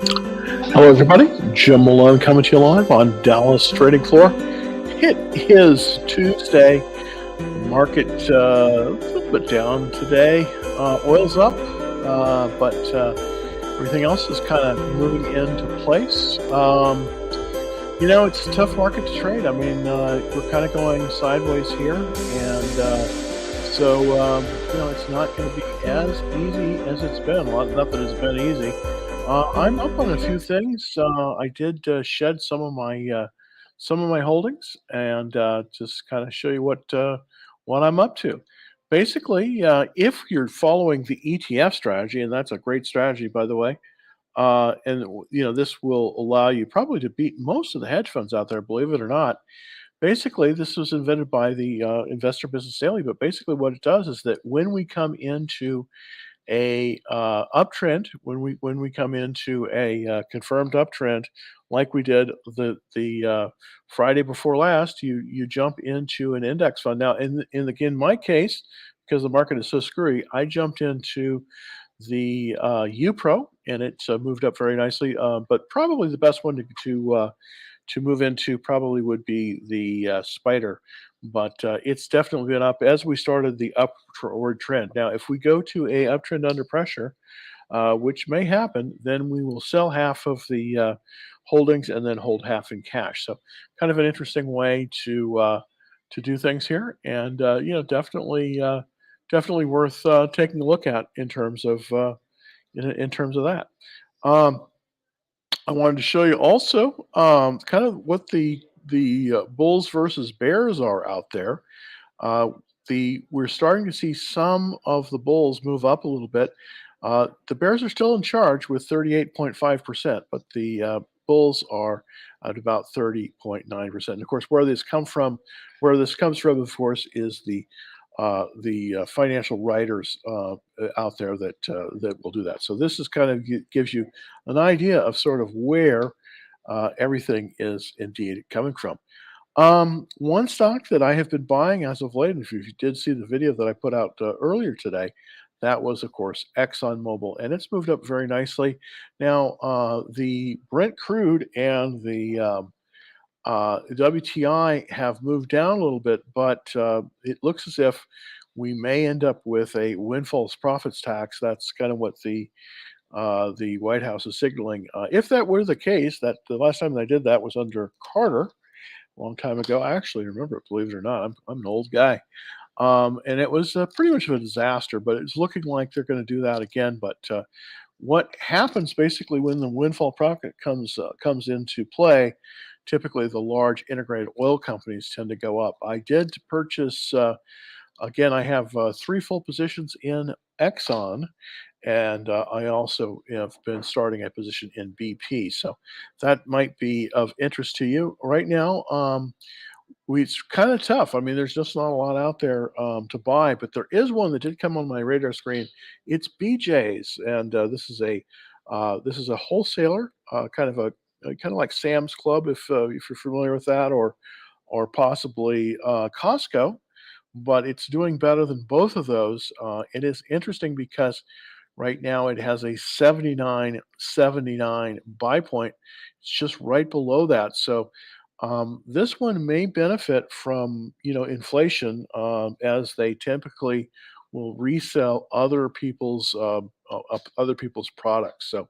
Hello, everybody. Jim Malone coming to you live on Dallas Trading Floor. It is Tuesday. Market a little bit down today. Oil's up, but everything else is kind of moving into place. It's a tough market to trade. I mean, we're kind of going sideways here, and it's not going to be as easy as it's been. Nothing has been easy. I'm up on a few things. I did shed some of my holdings, and just kind of show you what I'm up to. Basically, if you're following the ETF strategy, and that's a great strategy, by the way, this will allow you probably to beat most of the hedge funds out there, believe it or not. Basically, this was invented by the Investor Business Daily, but basically, what it does is that when we come into a uptrend, when we come into a confirmed uptrend, like we did the Friday before last, you jump into an index fund. Now, in my case, because the market is so screwy, I jumped into the UPRO, and it's moved up very nicely. But probably the best one to move into probably would be the Spider, but it's definitely been up as we started the upward trend. Now, if we go to a uptrend under pressure, which may happen, then we will sell half of the holdings and then hold half in cash. So, kind of an interesting way to do things here, and definitely worth taking a look at in terms of that. Um, I wanted to show you also kind of what the bulls versus bears are out there. Uh, we're starting to see some of the bulls move up a little bit. The bears are still in charge with 38.5%, but the bulls are at about 30.9%. And of course, where this comes from, of course, is the financial writers out there that will do that. So this is kind of gives you an idea of sort of where everything is indeed coming from. One stock that I have been buying as of late, and if you did see the video that I put out earlier today, that was, of course, ExxonMobil, and it's moved up very nicely. Now, the Brent crude and the WTI have moved down a little bit, but it looks as if we may end up with a windfall profits tax. That's kind of what the White House is signaling. If that were the case, that the last time they did that was under Carter, a long time ago. I actually remember it, believe it or not. I'm an old guy. And it was pretty much of a disaster, but it's looking like they're going to do that again. But what happens basically when the windfall profit comes into play? Typically, the large integrated oil companies tend to go up. I did purchase. Again, I have three full positions in Exxon, and I also have been starting a position in BP. So that might be of interest to you right now. It's kind of tough. I mean, there's just not a lot out there to buy, but there is one that did come on my radar screen. It's BJ's, and this is a wholesaler, kind of like Sam's Club, if you're familiar with that, or possibly Costco. But it's doing better than both of those. It is interesting because right now it has a 79.79 buy point. It's just right below that. So this one may benefit from inflation, as they typically will resell other people's products. So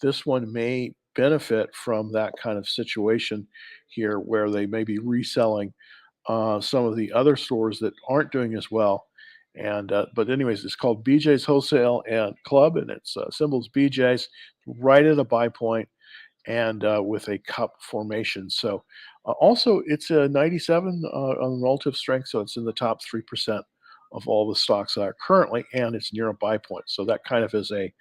this one may benefit from that kind of situation here, where they may be reselling some of the other stores that aren't doing as well. And but anyways, it's called BJ's Wholesale and Club, and its symbols BJ's, right at a buy point, and with a cup formation. So also, it's a 97 on relative strength, so it's in the top 3% of all the stocks that are currently, and it's near a buy point. So that kind of is a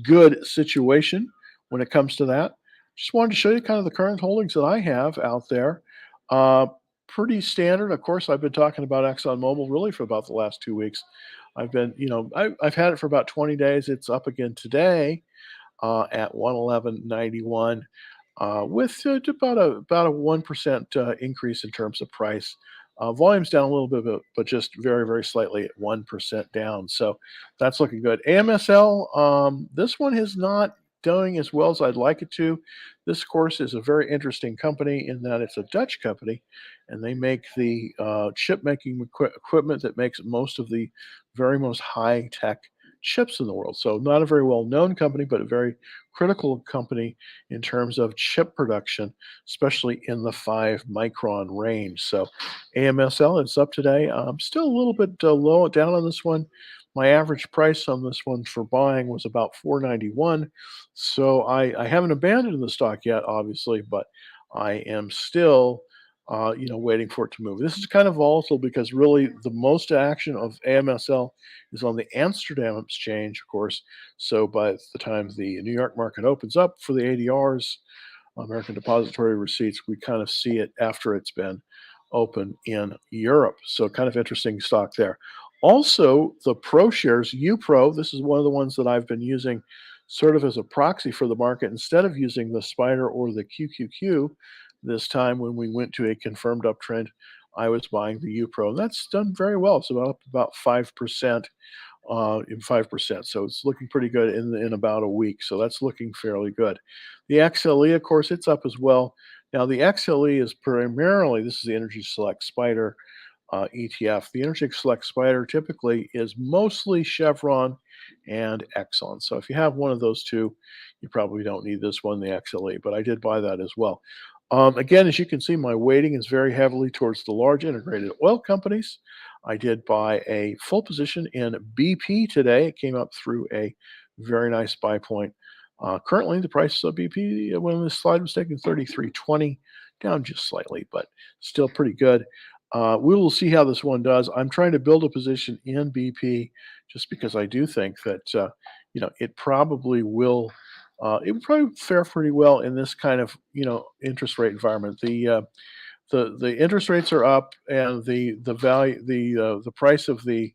good situation when it comes to that. Just wanted to show you kind of the current holdings that I have out there. Uh, Pretty standard. Of course, I've been talking about ExxonMobil really for about the last 2 weeks. I've had it for about 20 days. It's up again today at 111.91, with about a 1% increase in terms of price. Volume's down a little bit, but just very, very slightly at 1% down. So that's looking good. AMSL, this one has not doing as well as I'd like it to. This, of course, is a very interesting company in that it's a Dutch company, and they make the chip making equipment that makes most of the very most high tech chips in the world. So, not a very well known company, but a very critical company in terms of chip production, especially in the 5 micron range. So, AMSL is up today. I'm still a little bit low down on this one. My average price on this one for buying was about 491. So I haven't abandoned the stock yet, obviously, but I am still, waiting for it to move. This is kind of volatile because really the most action of AMSL is on the Amsterdam exchange, of course. So by the time the New York market opens up for the ADRs, American Depository Receipts, we kind of see it after it's been open in Europe. So kind of interesting stock there. Also, the Pro shares, UPRO, this is one of the ones that I've been using sort of as a proxy for the market instead of using the Spider or the QQQ. This time when we went to a confirmed uptrend, I was buying the UPRO. And that's done very well. It's about 5% in 5%. So it's looking pretty good in about a week. So that's looking fairly good. The XLE, of course, it's up as well. Now the XLE is primarily, this is the Energy Select Spider ETF. The Energy Select Spider typically is mostly Chevron and Exxon. So if you have one of those two, you probably don't need this one, the XLE, but I did buy that as well. Again, as you can see, my weighting is very heavily towards the large integrated oil companies. I did buy a full position in BP today. It came up through a very nice buy point. Currently, the price of BP, when this slide was taken, 33.20, down just slightly, but still pretty good. We will see how this one does. I'm trying to build a position in BP just because I do think that it probably will. It would probably fare pretty well in this kind of interest rate environment. The interest rates are up, and the value the price of the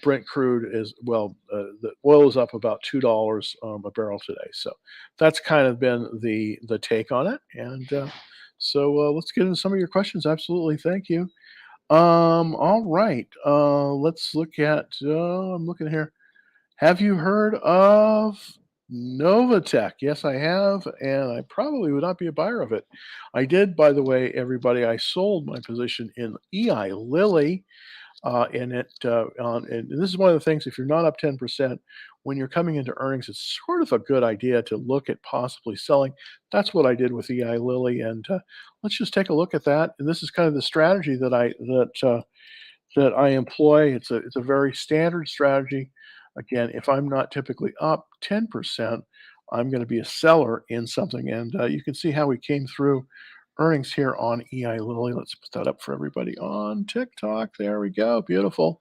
Brent crude is the oil is up about $2 a barrel today. So that's kind of been the take on it. And let's get into some of your questions. Absolutely, thank you. All right, let's look at. I'm looking here. Have you heard of Novatech? Yes, I have, and I probably would not be a buyer of it. I did, by the way, everybody. I sold my position in EI Lilly and this is one of the things, if you're not up 10%, when you're coming into earnings, it's sort of a good idea to look at possibly selling. That's what I did with EI Lilly, and let's just take a look at that. And this is kind of the strategy that I employ. It's a very standard strategy. Again, if I'm not typically up 10%, I'm going to be a seller in something. And you can see how we came through earnings here on EI Lilly. Let's put that up for everybody on TikTok. There we go. Beautiful.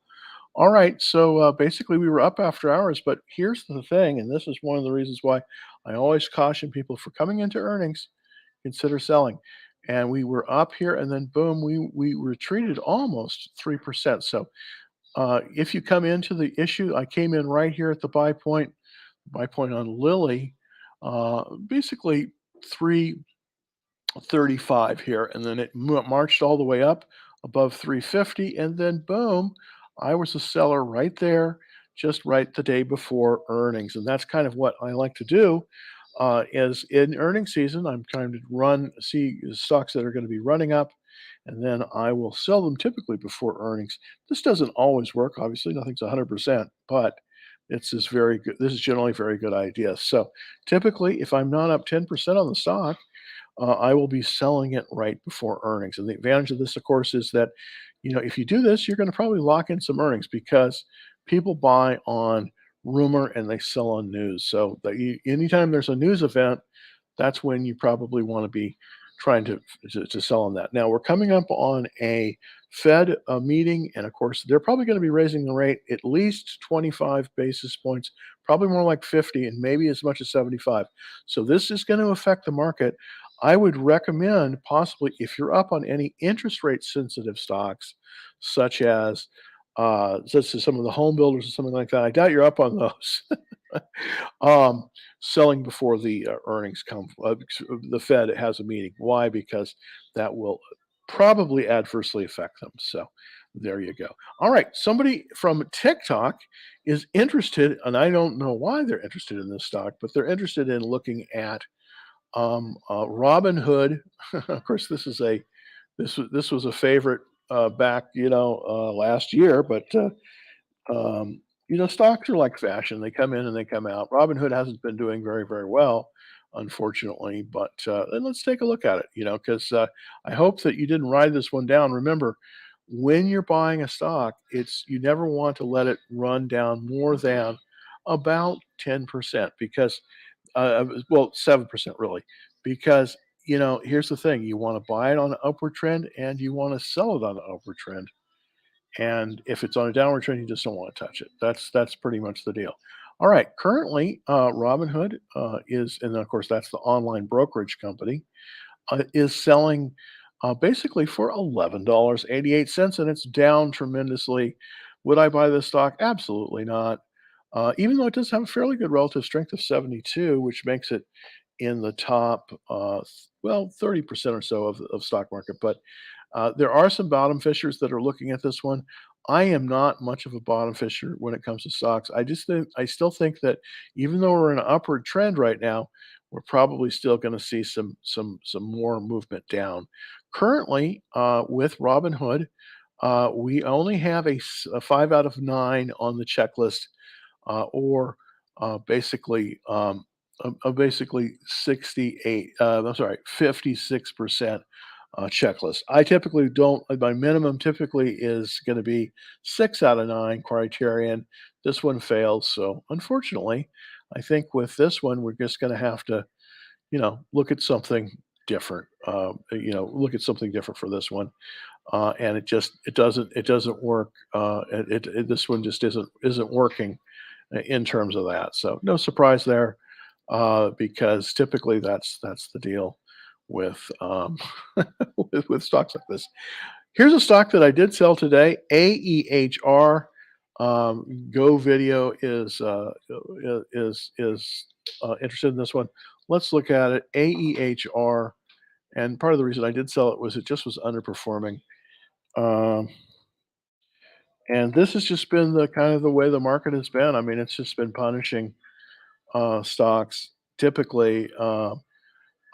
All right. So basically, we were up after hours. But here's the thing, and this is one of the reasons why I always caution people for coming into earnings, consider selling. And we were up here, and then boom, we retreated almost 3%. So if you come into the issue, I came in right here at the buy point on Lilly, basically 335 here, and then it marched all the way up above 350, and then boom, I was a seller right there, just right the day before earnings, and that's kind of what I like to do. Is in earnings season, I'm trying to see stocks that are going to be running up, and then I will sell them typically before earnings. This doesn't always work, obviously, nothing's 100%, but it's this very good. This is generally a very good idea. So typically, if I'm not up 10% on the stock, I will be selling it right before earnings. And the advantage of this, of course, is that, if you do this, you're going to probably lock in some earnings because people buy on rumor and they sell on news. So anytime there's a news event, that's when you probably want to be trying to sell on that. Now we're coming up on a Fed meeting, and of course they're probably going to be raising the rate at least 25 basis points, probably more like 50, and maybe as much as 75. So this is going to affect the market. I would recommend possibly if you're up on any interest rate sensitive stocks, such as some of the home builders or something like that. I doubt you're up on those. um, Selling before the earnings come. The Fed has a meeting. Why? Because that will probably adversely affect them. So There you go. All right, somebody from TikTok is interested, and I don't know why they're interested in this stock, but they're interested in looking at Robinhood. Of course, this was a favorite back, last year, but stocks are like fashion. They come in and they come out. Robinhood hasn't been doing very, very well, unfortunately. But and let's take a look at it, because I hope that you didn't write this one down. Remember, when you're buying a stock, you never want to let it run down more than about 10% because, well, 7% really, because here's the thing: you want to buy it on an upward trend and you want to sell it on an upward trend. And if it's on a downward trend, you just don't want to touch it. That's pretty much the deal. All right. Currently, Robinhood is, and of course, that's the online brokerage company, is selling basically for $11.88, and it's down tremendously. Would I buy this stock? Absolutely not. Even though it does have a fairly good relative strength of 72, which makes it in the top, well, 30% or so of stock market. But there are some bottom fishers that are looking at this one. I am not much of a bottom fisher when it comes to stocks. I still think that even though we're in an upward trend right now, we're probably still going to see some more movement down. Currently, with Robinhood, we only have a 5 out of 9 on the checklist, or basically 68. I'm sorry, 56% checklist. I typically don't. My minimum typically is going to be 6 out of 9 criterion. This one fails, so unfortunately, I think with this one we're just going to have to, look at something different. Look at something different for this one, and it doesn't work. This one just isn't working in terms of that. So no surprise there, because typically that's the deal with with stocks like this. Here's a stock that I did sell today, AEHR. Go Video is interested in this one. Let's look at it. AEHR, and part of the reason I did sell it was it just was underperforming. Um, and this has just been the kind of the way the market has been. I mean, it's just been punishing stocks. Typically,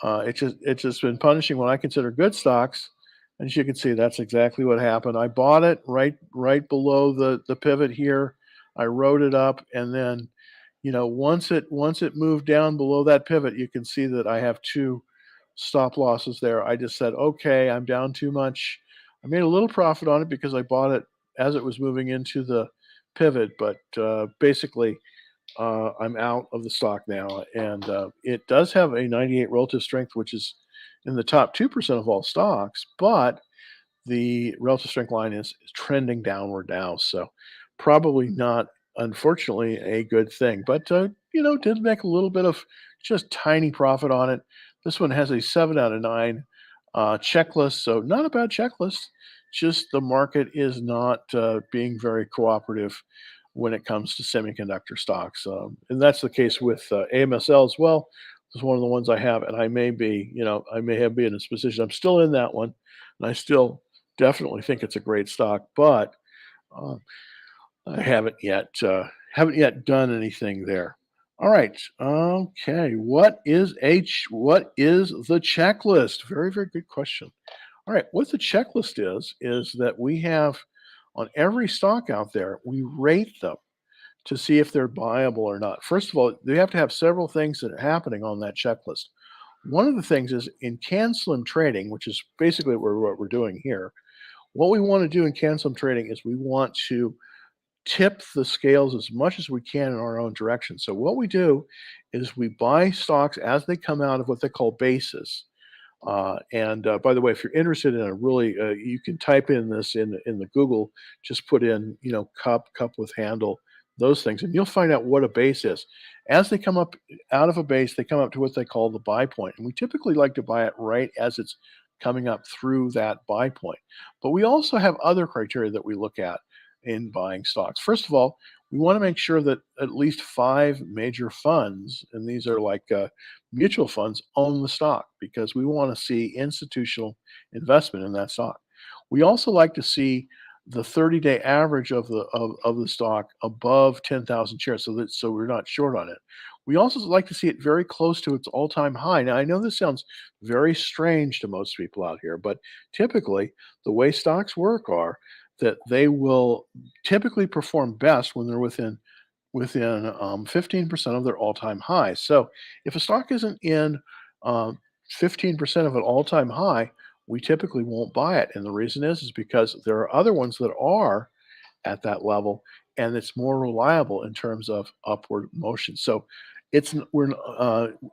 it's just been punishing what I consider good stocks. And as you can see, that's exactly what happened. I bought it right below the pivot here. I wrote it up, and then once it moved down below that pivot, you can see that I have two stop losses there. I just said, okay, I'm down too much. I made a little profit on it because I bought it as it was moving into the pivot, but basically I'm out of the stock now, and it does have a 98 relative strength, which is in the top 2% of all stocks, but the relative strength line is trending downward now. So probably not, unfortunately, a good thing. But did make a little bit of just tiny profit on it. This one has a 7 out of 9 checklist, so not a bad checklist. Just the market is not being very cooperative when it comes to semiconductor stocks, and that's the case with AMSL as well. It's one of the ones I have, and I may have been in this position. I'm still in that one, and I still definitely think it's a great stock, but uh, I haven't yet done anything there. All right. Okay. What is the checklist? Very, very good question. All right. What the checklist is that we have on every stock out there, we rate them to see if they're buyable or not. First of all, they have to have several things that are happening on that checklist. One of the things is in can slim trading, which is basically what we're doing here. What we want to do in can slim trading is we want to tip the scales as much as we can in our own direction. So what we do is we buy stocks as they come out of what they call bases. And by the way, if you're interested in a really, you can type in this in the Google. Just put in, cup with handle, those things, and you'll find out what a base is. As they come up out of a base, they come up to what they call the buy point, and we typically like to buy it right as it's coming up through that buy point. But we also have other criteria that we look at in buying stocks. First of all, we want to make sure that at least 5 major funds, and these are like mutual funds, own the stock because we want to see institutional investment in that stock. We also like to see the 30-day average of the stock above 10,000 shares, so we're not short on it. We also like to see it very close to its all-time high. Now, I know this sounds very strange to most people out here, but typically the way stocks work are that they will typically perform best when they're within 15% of their all-time high. So if a stock isn't in 15% of an all-time high, we typically won't buy it. And the reason is because there are other ones that are at that level, and it's more reliable in terms of upward motion. So we're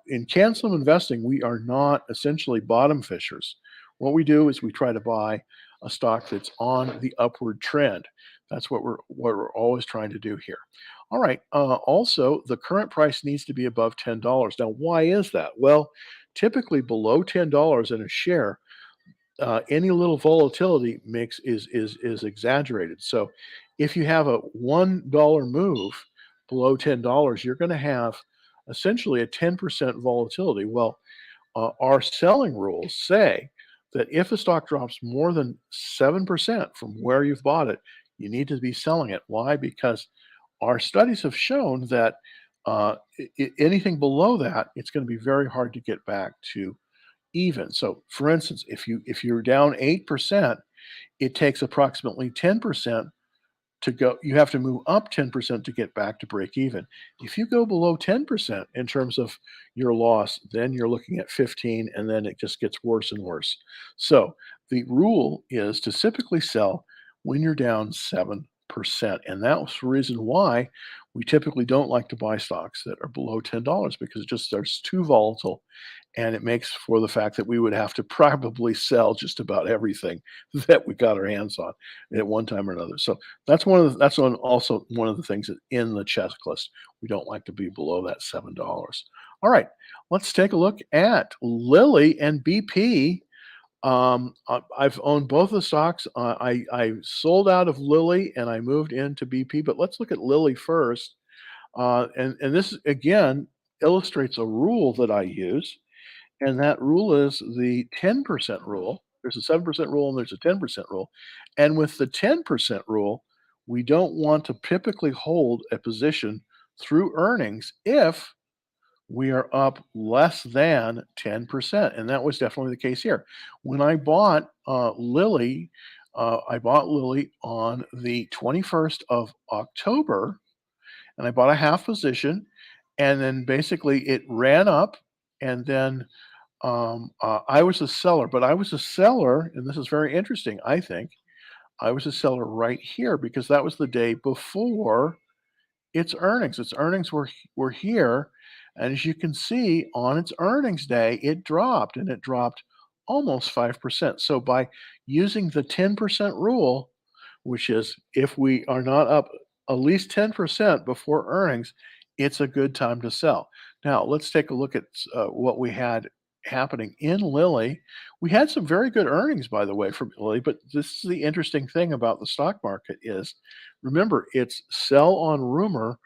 in cancel investing, we are not essentially bottom fishers. What we do is we try to buy a stock that's on the upward trend. That's what we're always trying to do here. All right. Also, the current price needs to be above $10. Now, why is that? Well, typically below $10 in a share, any little volatility makes is exaggerated. So if you have a $1 move below $10, you're going to have essentially a 10% volatility. Well, our selling rules say that if a stock drops more than 7% from where you've bought it, you need to be selling it. Why? Because our studies have shown that anything below that, it's going to be very hard to get back to even. So, for instance, if you're down 8%, it takes approximately 10% to go. You have to move up 10% to get back to break even. If you go below 10% in terms of your loss, then you're looking at 15, and then it just gets worse and worse. So the rule is to typically sell when you're down 7%. And that's the reason why we typically don't like to buy stocks that are below $10 because it just starts too volatile, and it makes for the fact that we would have to probably sell just about everything that we got our hands on at one time or another. So also one of the things that in the checklist. We don't like to be below that $7. All right, let's take a look at Lilly and BP. I've owned both the stocks. I sold out of Lilly and I moved into BP, but let's look at Lilly first. And this again illustrates a rule that I use, and that rule is the 10% rule. There's a 7% rule and there's a 10% rule. And with the 10% rule, we don't want to typically hold a position through earnings if we are up less than 10%. And that was definitely the case here. When I bought Lilly, I bought Lilly on the 21st of October, and I bought a half position. And then basically it ran up, and then I was a seller, but I was a seller, and this is very interesting, I think. I was a seller right here because that was the day before its earnings. Its earnings were here, and as you can see, on its earnings day, it dropped, and it dropped almost 5%. So by using the 10% rule, which is if we are not up at least 10% before earnings, it's a good time to sell. Now, let's take a look at what we had happening in Lilly. We had some very good earnings, by the way, from Lilly, but this is the interesting thing about the stock market is, remember, it's sell on rumor.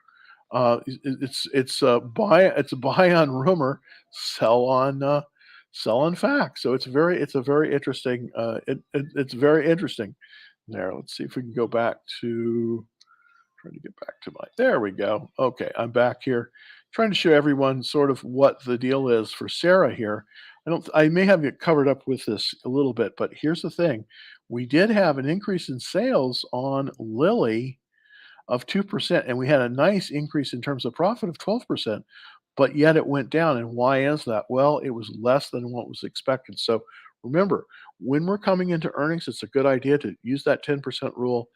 It's buy on rumor, sell on fact. So it's a very interesting. It's very interesting. There, let's see if we can go back to trying to get back to my there we go. Okay, I'm back here trying to show everyone sort of what the deal is for Sarah here. I may have it covered up with this a little bit, but here's the thing. We did have an increase in sales on Lilly of 2%, and we had a nice increase in terms of profit of 12%, but yet it went down. And why is that? Well, it was less than what was expected. So remember, when we're coming into earnings, it's a good idea to use that 10% rule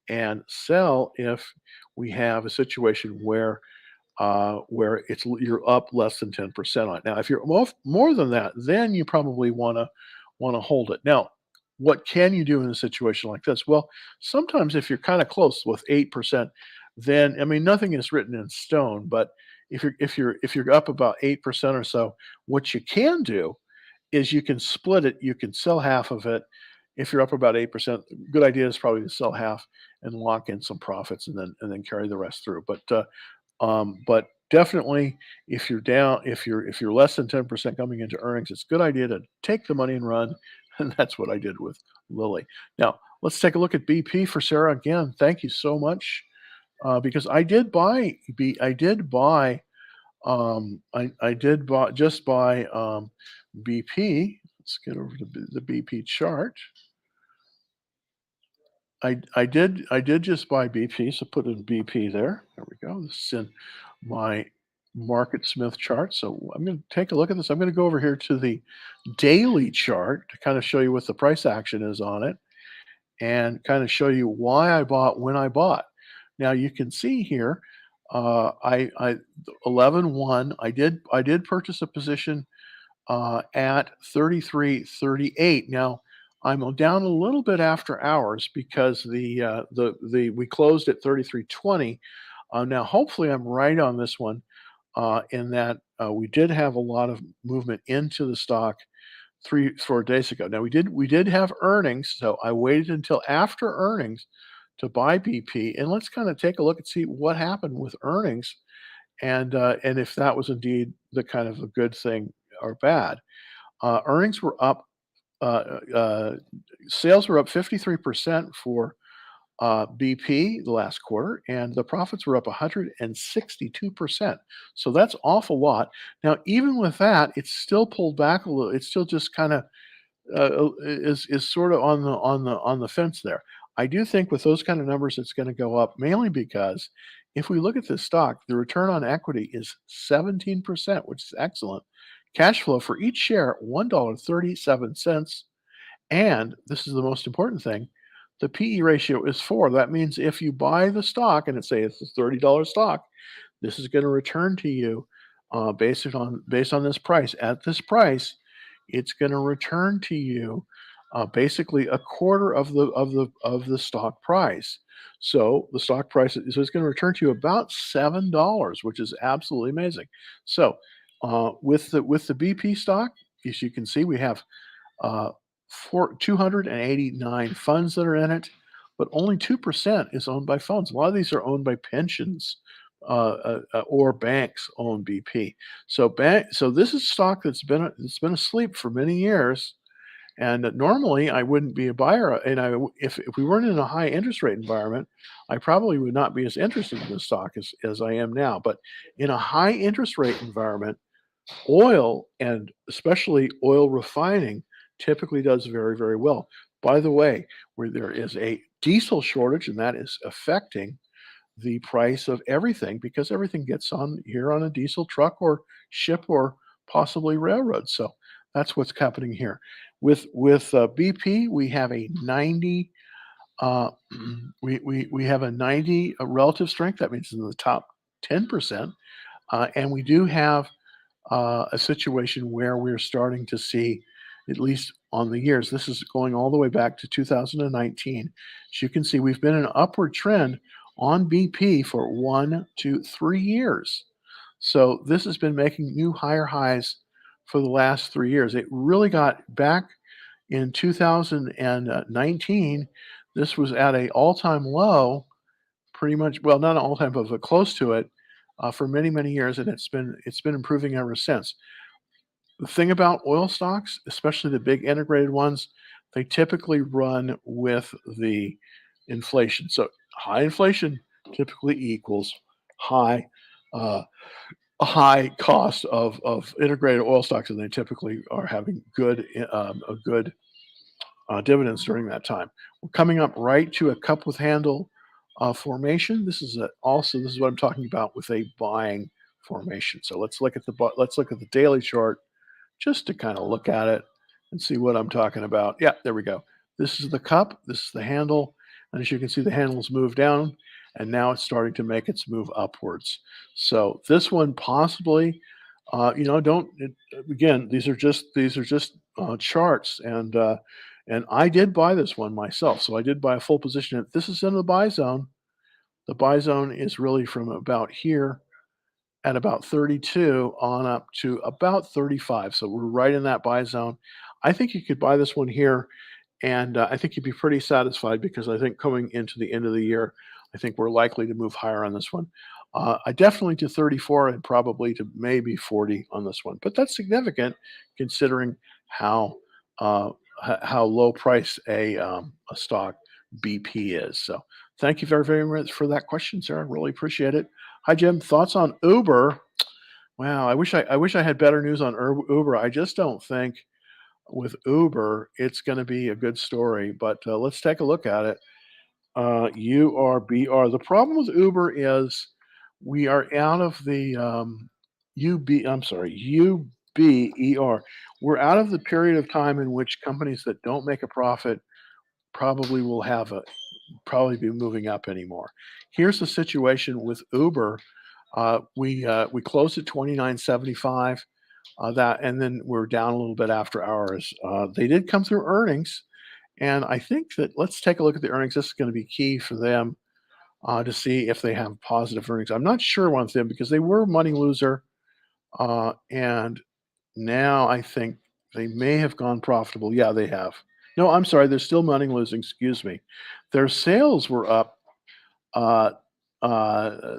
and sell if we have a situation where you're up less than 10% on it. Now, if you're more than that, then you probably wanna hold it. Now, what can you do in a situation like this? Well, sometimes if you're kinda close with 8%, then I mean, nothing is written in stone, but if you're up about 8% or so, what you can do is you can split it, you can sell half of it. If you're up about 8%, good idea is probably to sell half and lock in some profits and then carry the rest through. But definitely, if you're less than 10% coming into earnings, it's a good idea to take the money and run, and that's what I did with Lilly. Now, Let's take a look at BP for Sarah again. Thank you so much, because I did buy, I did buy just buy, BP. Let's get over to the BP chart. I did just buy BP, so put in BP there. There we go. This is in my Market Smith chart. So I'm going to take a look at this. I'm going to go over here to the daily chart to kind of show you what the price action is on it and kind of show you why I bought when I bought. Now you can see here, I 11.1. I did purchase a position at 33.38. Now, I'm down a little bit after hours because the we closed at 33.20. Now, hopefully, I'm right on this one, in that we did have a lot of movement into the stock 3 4 days ago. Now, we did have earnings, so I waited until after earnings to buy BP, and let's kind of take a look and see what happened with earnings, and if that was indeed the kind of a good thing or bad. Earnings were up, sales were up 53% for BP the last quarter, and the profits were up 162%. So that's awful lot. Now, even with that, it's still pulled back a little. It's still just kind of is sort of on the fence there. I do think with those kind of numbers, it's going to go up mainly because if we look at this stock, the return on equity is 17%, which is excellent. Cash flow for each share $1.37, and this is the most important thing: the PE ratio is 4. That means if you buy the stock and say it's a $30 stock, this is going to return to you, based on this price. At this price, it's going to return to you basically a quarter of the stock price. So the stock price, so it's going to return to you about $7, which is absolutely amazing. So with the BP stock, as you can see, we have uh, 289 funds that are in it, but only 2% is owned by funds. A lot of these are owned by pensions, or banks own BP. So this is stock that's been asleep for many years. And normally I wouldn't be a buyer, and if we weren't in a high interest rate environment, I probably would not be as interested in this stock as I am now. But in a high interest rate environment, oil, and especially oil refining, typically does very, very well. By the way, where there is a diesel shortage, and that is affecting the price of everything because everything gets on here on a diesel truck or ship or possibly railroad. So that's what's happening here. With BP, we have a 90. Uh, we have a 90 relative strength. That means in the top 10%, and we do have a situation where we're starting to see, at least on the years, this is going all the way back to 2019. As you can see, we've been in an upward trend on BP for 1 to 3 years. So this has been making new higher highs for the last 3 years. It really got back in 2019. This was at a all-time low, pretty much, well, not an all-time, but close to it, for many, many years, and it's been improving ever since. The thing about oil stocks, especially the big integrated ones, they typically run with the inflation. So high inflation typically equals high uh, a high cost of integrated oil stocks, and they typically are having a good dividends during that time. We're coming up right to a cup with handle formation. This is what I'm talking about with a buying formation. So let's look at the daily chart just to kind of look at it and see what I'm talking about. Yeah, there we go. This is the cup. This is the handle, and as you can see, the handle's moved down, and now it's starting to make its move upwards. So this one possibly, don't again. These are just charts, and I did buy this one myself. So I did buy a full position. This is in the buy zone. The buy zone is really from about here at about 32 on up to about 35. So we're right in that buy zone. I think you could buy this one here, and I think you'd be pretty satisfied because I think coming into the end of the year, I think we're likely to move higher on this one. I definitely to 34 and probably to maybe 40 on this one, but that's significant considering how how low price a stock BP is. So thank you very, very much for that question, sir. I really appreciate it. Hi, Jim. Thoughts on Uber? Wow, I wish I had better news on Uber. I just don't think with Uber it's going to be a good story. But let's take a look at it. URBR. The problem with Uber is we are out of the I'm sorry, UBER. We're out of the period of time in which companies that don't make a profit probably will have a probably be moving up anymore. Here's the situation with Uber. We closed at 29.75. That and then we're down a little bit after hours. They did come through earnings, and I think that let's take a look at the earnings. This is going to be key for them to see if they have positive earnings. I'm not sure on them because they were a money loser, and now I think they may have gone profitable. Yeah, they have. No, I'm sorry, they're still money losing. Excuse me. Their sales were up. Uh,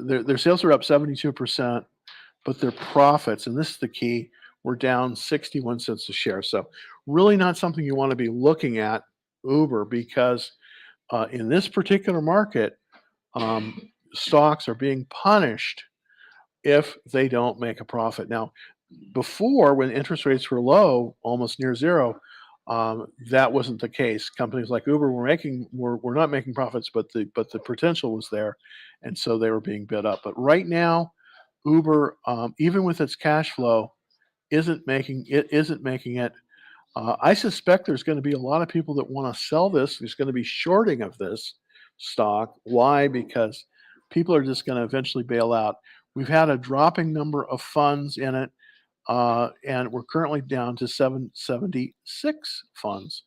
their sales were up 72%, but their profits, and this is the key, were down 61 cents a share. So really not something you want to be looking at Uber because in this particular market, stocks are being punished if they don't make a profit. Now, before when interest rates were low, almost near zero, that wasn't the case. Companies like Uber were not making profits, but the potential was there, and so they were being bid up. But right now, Uber, even with its cash flow, isn't making it. I suspect there's going to be a lot of people that want to sell this. There's going to be shorting of this stock. Why? Because people are just going to eventually bail out. We've had a dropping number of funds in it, and we're currently down to 776 funds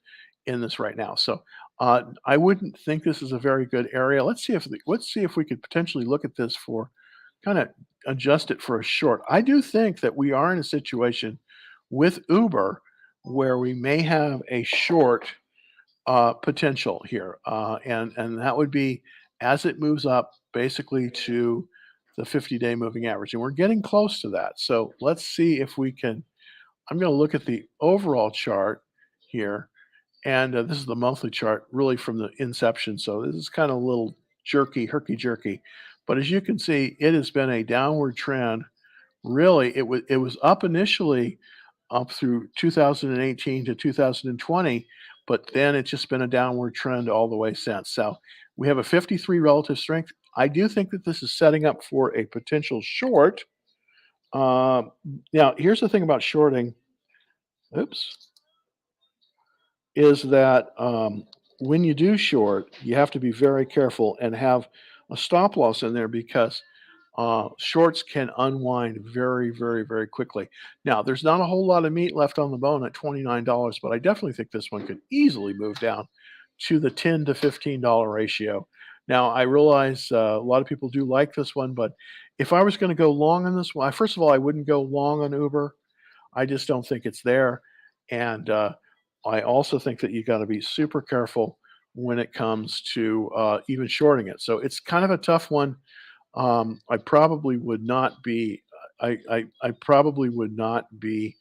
in this right now. So I wouldn't think this is a very good area. Let's see if we could potentially look at this for kind of adjust it for a short. I do think that we are in a situation with Uber where we may have a short potential here, and that would be as it moves up basically to the 50-day moving average, and we're getting close to that. So let's see if we can. I'm going to look at the overall chart here, and this is the monthly chart, really from the inception. So this is kind of a little jerky, herky jerky, but as you can see, it has been a downward trend. Really, it was up initially up through 2018 to 2020, but then it's just been a downward trend all the way since. So we have a 53 relative strength. I do think that this is setting up for a potential short. Um, Now, here's the thing about shorting. Oops, is that when you do short, you have to be very careful and have a stop loss in there because shorts can unwind very, very, very quickly. Now, there's not a whole lot of meat left on the bone at $29, but I definitely think this one could easily move down to the $10 to $15 ratio. Now, I realize a lot of people do like this one, but if I was going to go long on this one, first of all, I wouldn't go long on Uber. I just don't think it's there. And I also think that you got to be super careful when it comes to even shorting it. So it's kind of a tough one. I probably would not be. I probably would not be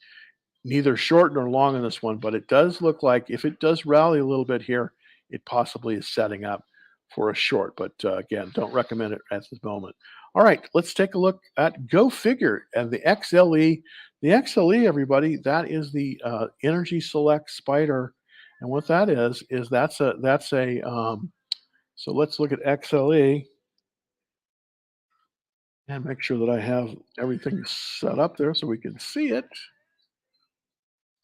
neither short nor long on this one, but it does look like if it does rally a little bit here, it possibly is setting up for a short. But again, don't recommend it at this moment. All right, let's take a look at Go Figure and the XLE. The XLE, everybody, that is the Energy Select Spider, and what that is that's a so let's look at XLE and make sure that I have everything set up there so we can see it.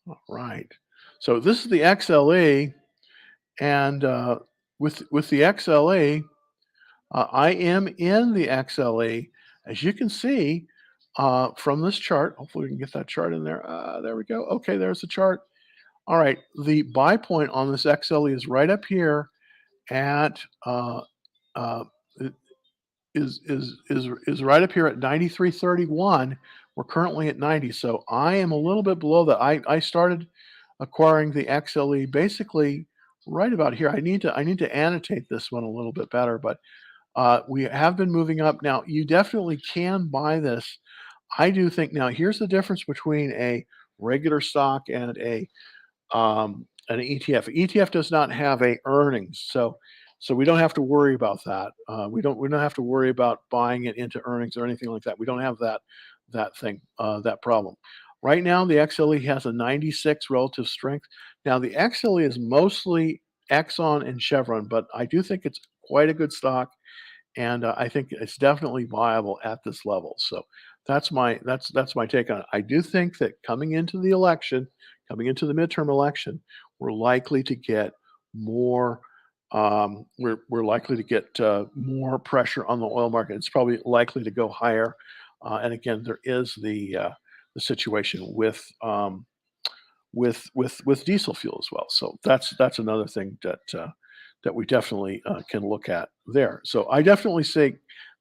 All right. So this is the XLE, and with the XLE, I am in the XLE. As you can see from this chart, hopefully we can get that chart in there. There we go. Okay, there's the chart. All right, the buy point on this XLE is right up here at uh, is right up here at 93.31. We're currently at 90, so I am a little bit below that. I started acquiring the XLE basically right about here. I need to annotate this one a little bit better, but we have been moving up. Now, you definitely can buy this. I do think now here's the difference between a regular stock and an ETF. ETF does not have a earnings, so So we don't have to worry about that. We don't have to worry about buying it into earnings or anything like that. We don't have that problem. Right now, the XLE has a 96 relative strength. Now, the XLE is mostly Exxon and Chevron, but I do think it's quite a good stock, and I think it's definitely viable at this level. So that's my take on it. I do think that coming into the midterm election, we're likely to get more. We're likely to get more pressure on the oil market. It's probably likely to go higher. And again, there is the situation with diesel fuel as well. So that's another thing that we definitely can look at there. So I definitely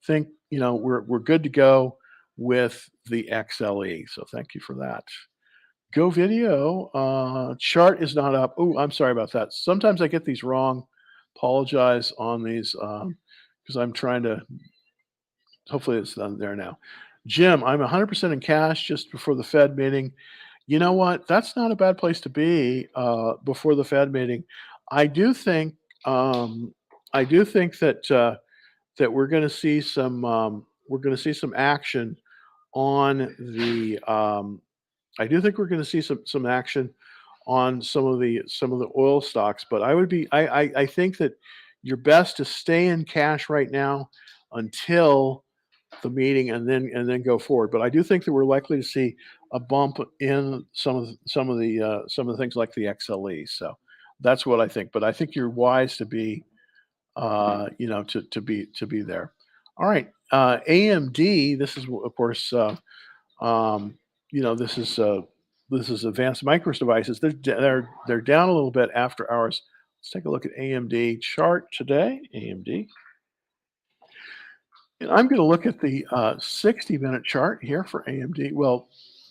think we're good to go with the XLE. So thank you for that. Go video chart is not up. Oh, I'm sorry about that. Sometimes I get these wrong. Apologize on these because I'm trying to. Hopefully it's done there now. Jim, I'm 100% in cash just before the Fed meeting. You know what? That's not a bad place to be before the Fed meeting. I do think um, I do think that we're going to see some action on the I do think we're going to see some action on some of the oil stocks, but I think that you're best to stay in cash right now until the meeting and then go forward. But I do think that we're likely to see a bump in some of the things like the XLE. So that's what I think. But I think you're wise to be to be there. All right, AMD. This is of course um, this is Advanced Micros Devices. They're down a little bit after hours. Let's take a look at AMD chart today. AMD. And I'm going to look at the 60-minute chart here for AMD. Well,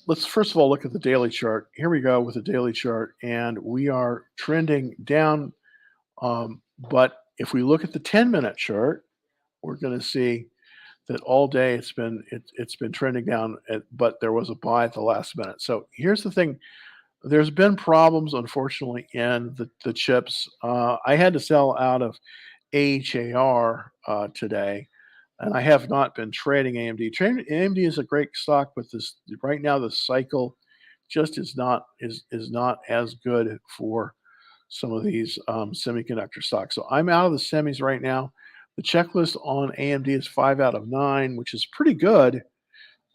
let's first of all look at the daily chart. Here we go with the daily chart, and we are trending down. But if we look at the 10-minute chart, we're going to see that all day it's been trending down, but there was a buy at the last minute. So here's the thing: there's been problems, unfortunately, in the chips. I had to sell out of AHAR today, and I have not been trading AMD. Trading AMD is a great stock, but this right now the cycle just is not as good for some of these semiconductor stocks. So I'm out of the semis right now. The checklist on AMD is 5 out of 9, which is pretty good,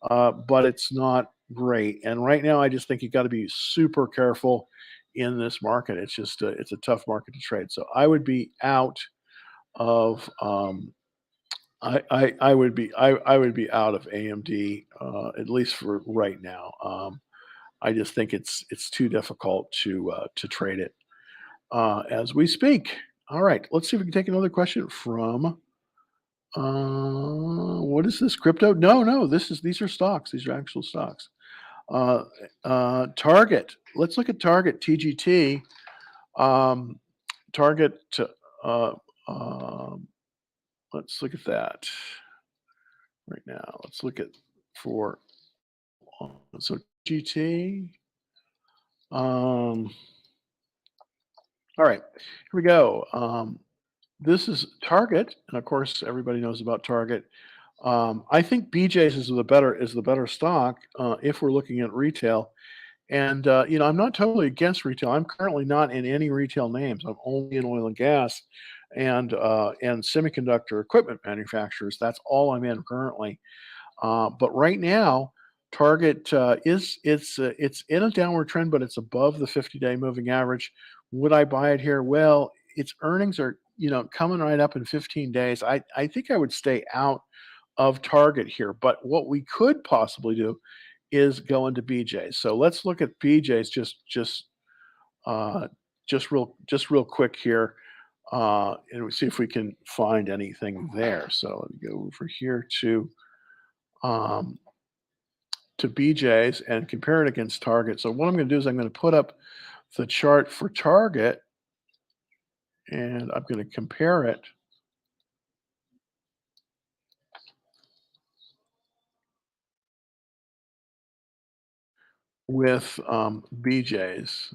but it's not great. And right now, I just think you got to be super careful in this market. It's a tough market to trade. So I would be out of I would be out of AMD at least for right now. I just think it's too difficult to trade it as we speak. All right, let's see if we can take another question from what is this crypto? No, no, these are stocks. These are actual stocks. Uh, Target. Let's look at Target TGT. Um, Target. Uh, um, let's look at that right now. Let's look at for so GT. Um, all right, here we go. This is Target, and of course, everybody knows about Target. I think BJ's is the better stock if we're looking at retail. And I'm not totally against retail. I'm currently not in any retail names. I'm only in oil and gas and semiconductor equipment manufacturers. That's all I'm in currently. But right now, Target it's in a downward trend, but it's above the 50-day moving average. Would I buy it here? Well, its earnings are coming right up in 15 days. I think I would stay out of Target here. But what we could possibly do is go into BJ's. So let's look at BJ's uh, just real quick here, and we see if we can find anything there. So let me go over here um, to BJ's and compare it against Target. So what I'm going to do is I'm going to put up the chart for Target, and I'm going to compare it with BJ's.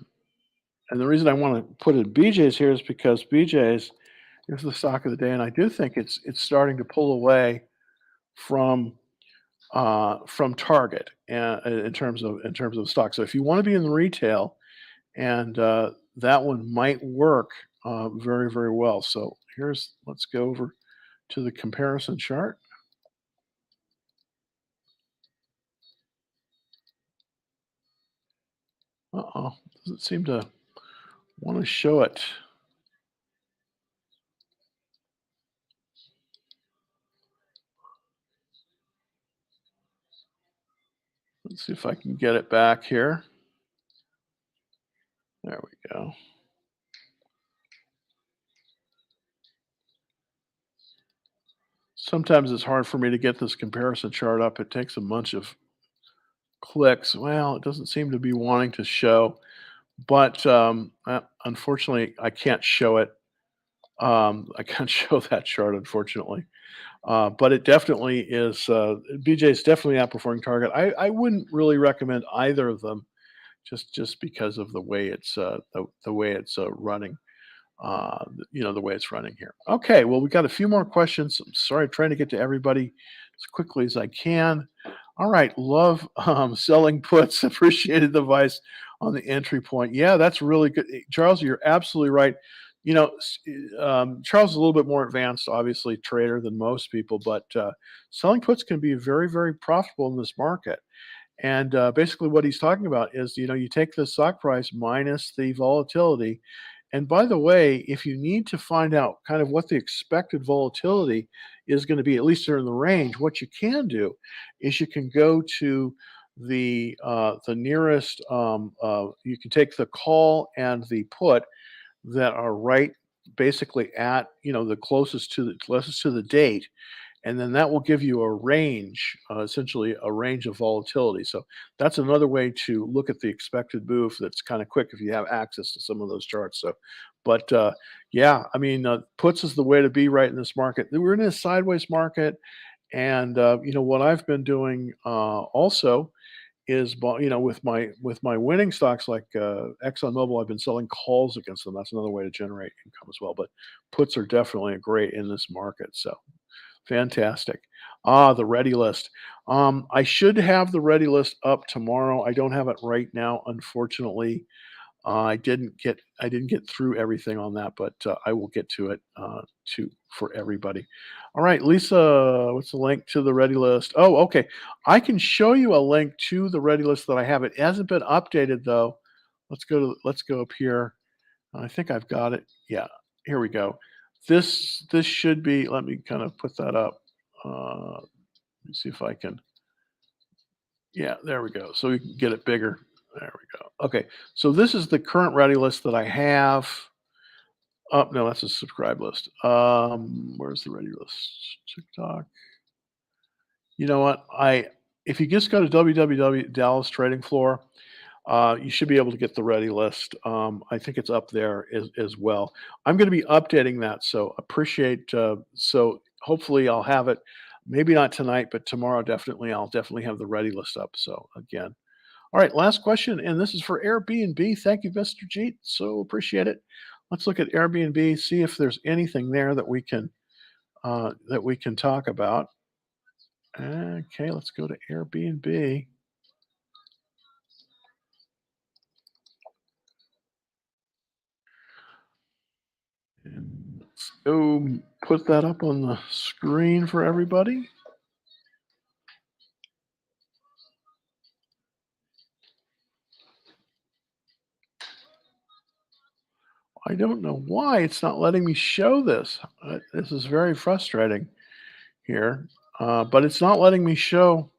And the reason I want to put in BJ's here is because BJ's Here's the stock of the day, and I do think it's starting to pull away from Target, in terms of stock. So if you want to be in the retail, and that one might work very very well. So let's go over to the comparison chart. Uh-oh, doesn't seem to want to show it. Let's see if I can get it back here. There we go. Sometimes it's hard for me to get this comparison chart up. It takes a bunch of clicks. Well, it doesn't seem to be wanting to show, but unfortunately, I can't show it. I can't show that chart, unfortunately. But it definitely is. BJ is definitely outperforming Target. I wouldn't really recommend either of them, just because of the way the way it's running. The way it's running here. Okay, well, we got a few more questions. I'm sorry, trying to get to everybody as quickly as I can. All right, love selling puts. Appreciated the advice on the entry point. Yeah, that's really good, Charles. You're absolutely right. Charles is a little bit more advanced, obviously, trader than most people, but selling puts can be very, very profitable in this market. And basically, what he's talking about is, you take the stock price minus the volatility. And by the way, if you need to find out kind of what the expected volatility is going to be, at least during the range, what you can do is you can go to the nearest. You can take the call and the put that are right, basically at the closest to the date, and then that will give you a range, essentially a range of volatility. So that's another way to look at the expected move. That's kind of quick if you have access to some of those charts. So, but yeah, I mean, puts is the way to be right in this market. We're in a sideways market, and what I've been doing also is, with my winning stocks like ExxonMobil, I've been selling calls against them. That's another way to generate income as well. But puts are definitely a great in this market. So fantastic. The ready list. I should have the ready list up tomorrow. I don't have it right now, unfortunately. I didn't get through everything on that, but I will get to it for everybody. All right, Lisa, what's the link to the ready list? Oh, okay. I can show you a link to the ready list that I have. It hasn't been updated though. Let's go up here. I think I've got it. Yeah, here we go. This should be. Let me kind of put that up. Let me see if I can. Yeah, there we go. So we can get it bigger. There we go. Okay, so this is the current ready list that I have. Oh no, that's a subscribe list. Where's the ready list? TikTok. You know what? If you just go to www Dallas Trading Floor, you should be able to get the ready list. I think it's up there as well. I'm going to be updating that, so appreciate. So hopefully I'll have it. Maybe not tonight, but tomorrow definitely. I'll definitely have the ready list up. So again, all right, last question, and this is for Airbnb. Thank you, Mr. Jeet. So appreciate it. Let's look at Airbnb, see if there's anything there that we can talk about. Okay, let's go to Airbnb. And let's go put that up on the screen for everybody. I don't know why it's not letting me show this. This is very frustrating here, but it's not letting me show.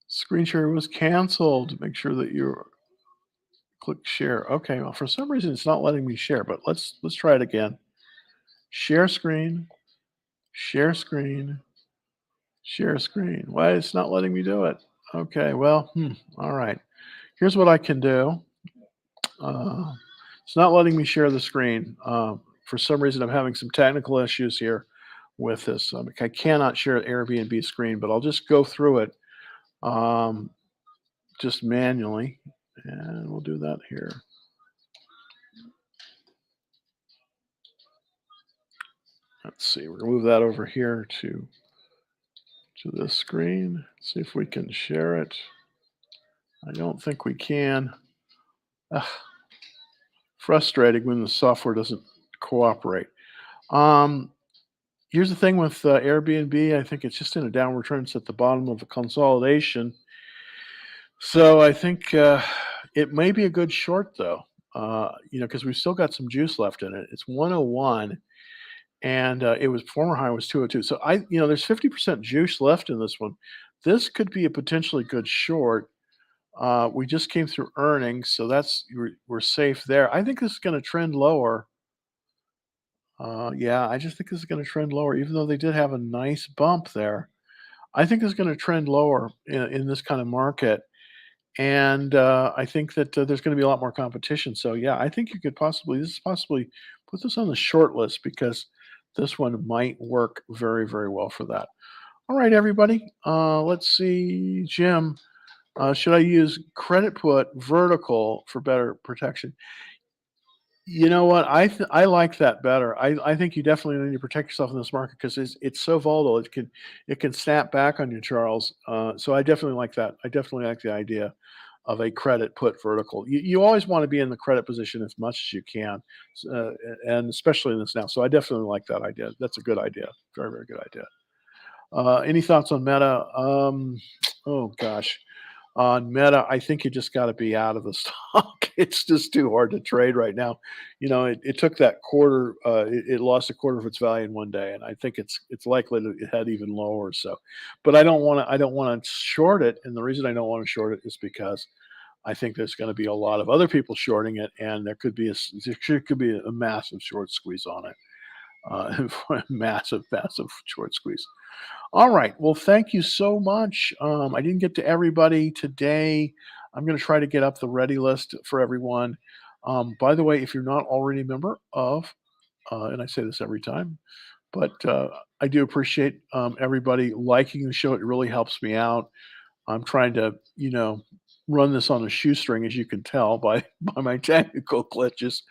Screen share was canceled. Make sure that you click share. Okay, well, for some reason it's not letting me share, but let's try it again. Share screen, share screen, share screen. Why it's not letting me do it? Okay, well, all right. Here's what I can do. Uh, it's not letting me share the screen. For some reason, I'm having some technical issues here with this. I cannot share the Airbnb screen, but I'll just go through it um, just manually, and we'll do that here. Let's see. We're gonna move that over here to this screen. See if we can share it. I don't think we can. Ugh, frustrating when the software doesn't cooperate. Um, Here's the thing with Airbnb. I think it's just in a downward trend. It's at the bottom of a consolidation. So I think it may be a good short though. Because we've still got some juice left in it. It's 101, and it was former high was 202. So there's 50% juice left in this one. This could be a potentially good short. We just came through earnings, so we're safe there. I think this is going to trend lower. Yeah, I just think this is going to trend lower, even though they did have a nice bump there. I think it's going to trend lower in this kind of market, and I think that there's going to be a lot more competition. So yeah, I think you could possibly put this on the short list because this one might work very very well for that. All right, everybody. Let's see, Jim. Should I use credit put vertical for better protection? You know what? I like that better. I think you definitely need to protect yourself in this market because it's so volatile. It can snap back on you, Charles. So I definitely like that. I definitely like the idea of a credit put vertical. You always want to be in the credit position as much as you can, and especially in this now. So I definitely like that idea. That's a good idea. Very very good idea. Any thoughts on Meta? Oh gosh. On Meta, I think you just gotta be out of the stock. It's just too hard to trade right now. It took that quarter, it lost a quarter of its value in one day, and I think it's likely to head even lower, so but I don't wanna short it, and the reason I don't wanna short it is because I think there's gonna be a lot of other people shorting it, and there could be a massive short squeeze on it, massive, massive short squeeze. All right. Well, thank you so much. I didn't get to everybody today. I'm going to try to get up the ready list for everyone. By the way, if you're not already a member of, and I say this every time, but I do appreciate everybody liking the show. It really helps me out. I'm trying to, run this on a shoestring, as you can tell by by my technical glitches.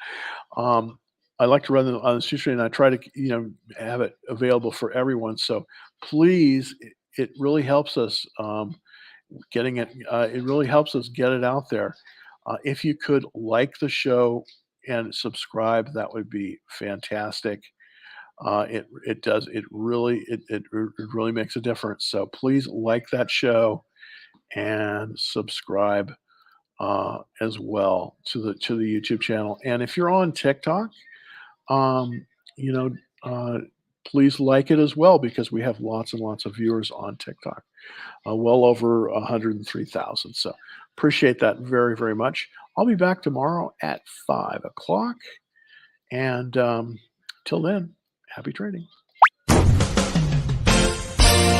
Um, I like to run them on the shoestring, and I try to, have it available for everyone. So please, it really helps us getting it. It really helps us get it out there. If you could like the show and subscribe, that would be fantastic. It does it really makes a difference. So please like that show and subscribe as well to the YouTube channel. And if you're on TikTok, um, you know, uh, please like it as well because we have lots and lots of viewers on TikTok, well over 103,000. So appreciate that very, very much. I'll be back tomorrow at 5 o'clock. And till then, happy trading.